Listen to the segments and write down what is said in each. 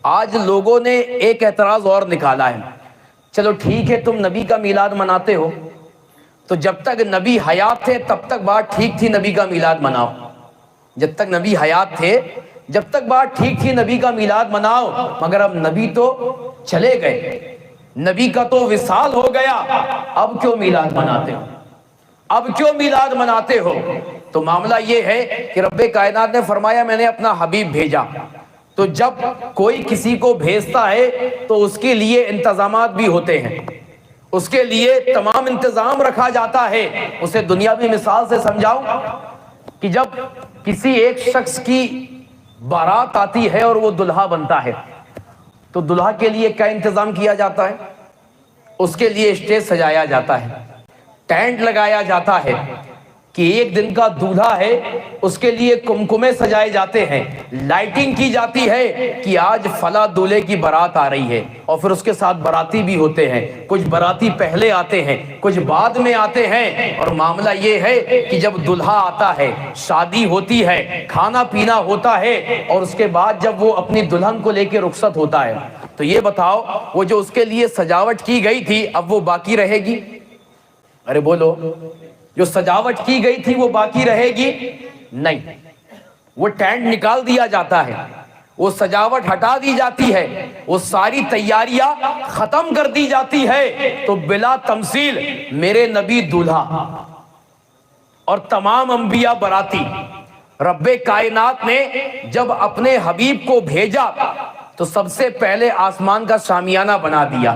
آج لوگوں نے ایک اعتراض اور نکالا ہے، چلو ٹھیک ہے تم نبی کا میلاد مناتے ہو تو جب تک نبی حیات تھے تب تک بات ٹھیک تھی، نبی کا میلاد مناؤ۔ جب تک نبی حیات تھے جب تک بات ٹھیک تھی، نبی کا میلاد مناؤ، مگر اب نبی تو چلے گئے، نبی کا تو وصال ہو گیا، اب کیوں میلاد مناتے ہو؟ اب کیوں میلاد مناتے ہو؟ تو معاملہ یہ ہے کہ رب کائنات نے فرمایا میں نے اپنا حبیب بھیجا، تو جب کوئی کسی کو بھیجتا ہے تو اس کے لیے انتظامات بھی ہوتے ہیں، اس کے لیے تمام انتظام رکھا جاتا ہے۔ اسے دنیاوی مثال سے سمجھاؤں کہ جب کسی ایک شخص کی بارات آتی ہے اور وہ دلہا بنتا ہے تو دلہا کے لیے کیا انتظام کیا جاتا ہے؟ اس کے لیے اسٹیج سجایا جاتا ہے، ٹینٹ لگایا جاتا ہے کہ ایک دن کا دولہا ہے، اس کے لیے کمکمے سجائے جاتے ہیں، لائٹنگ کی جاتی ہے کہ آج فلاں دولہے کی بارات آ رہی ہے، اور پھر اس کے ساتھ باراتی بھی ہوتے ہیں، کچھ باراتی پہلے آتے ہیں کچھ بعد میں آتے ہیں۔ اور معاملہ یہ ہے کہ جب دولہا آتا ہے، شادی ہوتی ہے، کھانا پینا ہوتا ہے، اور اس کے بعد جب وہ اپنی دلہن کو لے کے رخصت ہوتا ہے تو یہ بتاؤ وہ جو اس کے لیے سجاوٹ کی گئی تھی اب وہ باقی رہے گی؟ ارے بولو، جو سجاوٹ کی گئی تھی وہ باقی رہے گی؟ نہیں، وہ ٹینٹ نکال دیا جاتا ہے، وہ سجاوٹ ہٹا دی جاتی ہے، وہ ساری تیاریاں ختم کر دی جاتی ہے، تو بلا تمثیل میرے نبی دولہا اور تمام انبیاء براتی، رب کائنات نے جب اپنے حبیب کو بھیجا تو سب سے پہلے آسمان کا شامیانہ بنا دیا،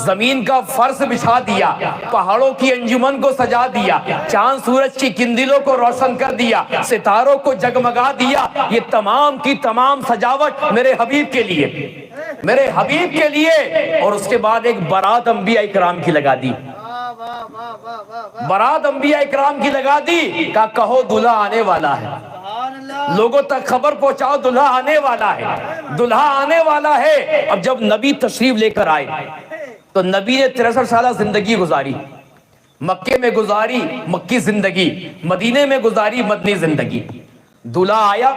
زمین کا فرش بچھا دیا، پہاڑوں کی انجمن کو سجا دیا، چاند سورج کی کندلوں کو روشن کر دیا، ستاروں کو جگمگا دیا۔ یہ تمام کی تمام سجاوٹ میرے حبیب کے لیے، میرے حبیب کے لیے۔ اور اس کے بعد ایک بارات انبیاء اکرام کی لگا دی، بارات انبیاء اکرام کی لگا دی، کہو دلہا آنے والا ہے، لوگوں تک خبر پہنچاؤ دلہا آنے والا ہے، دلہا آنے والا ہے۔ اب جب نبی تشریف لے کر آئے تو نبی نے 63 سالہ زندگی گزاری، مکے میں گزاری مکی زندگی، مدینے میں گزاری مدنی زندگی۔ دلہا آیا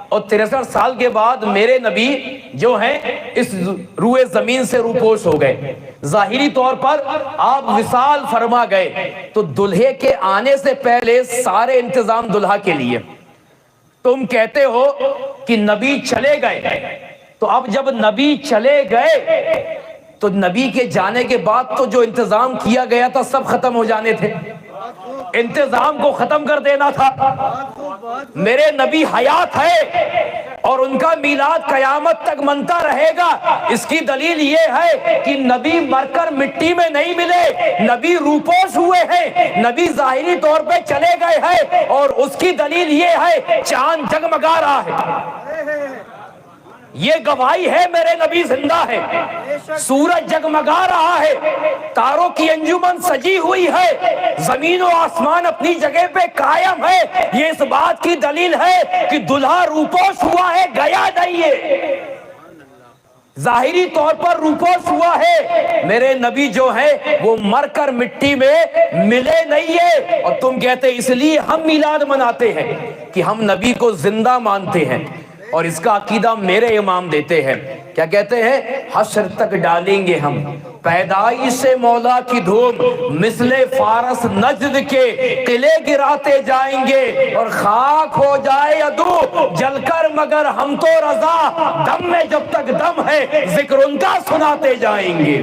اور 63 سال کے بعد میرے نبی جو ہیں اس روئے زمین سے روپوش ہو گئے، ظاہری طور پر آپ وصال فرما گئے۔ تو دلہے کے آنے سے پہلے سارے انتظام دلہا کے لیے۔ تم کہتے ہو کہ نبی چلے گئے، تو اب جب نبی چلے گئے تو نبی کے جانے کے بعد تو جو انتظام کیا گیا تھا سب ختم ہو جانے تھے، انتظام کو ختم کر دینا تھا۔ میرے نبی حیات ہے اور ان کا میلاد قیامت تک منتا رہے گا۔ اس کی دلیل یہ ہے کہ نبی مر کر مٹی میں نہیں ملے، نبی روپوش ہوئے ہیں، نبی ظاہری طور پہ چلے گئے ہیں، اور اس کی دلیل یہ ہے چاند جگمگا رہا ہے، یہ گواہی ہے میرے نبی زندہ ہے، سورج جگمگا رہا ہے، تاروں کی انجمن سجی ہوئی ہے، زمین و آسمان اپنی جگہ پہ قائم ہے۔ یہ اس بات کی دلیل ہے کہ دلہا روپوش ہوا ہے، گیا نہیں ہے، ظاہری طور پر روپوش ہوا ہے۔ میرے نبی جو ہے وہ مر کر مٹی میں ملے نہیں ہے، اور تم کہتے اس لیے ہم میلاد مناتے ہیں کہ ہم نبی کو زندہ مانتے ہیں، اور اس کا عقیدہ میرے امام دیتے ہیں۔ کیا کہتے ہیں؟ حشر تک ڈالیں گے ہم پیدائش مولا کی دھوم، مثل فارس نجد کے قلعے گراتے جائیں گے، اور خاک ہو جائے عدو جل کر مگر ہم تو رضا، دم میں جب تک دم ہے ذکر ان کا سناتے جائیں گے۔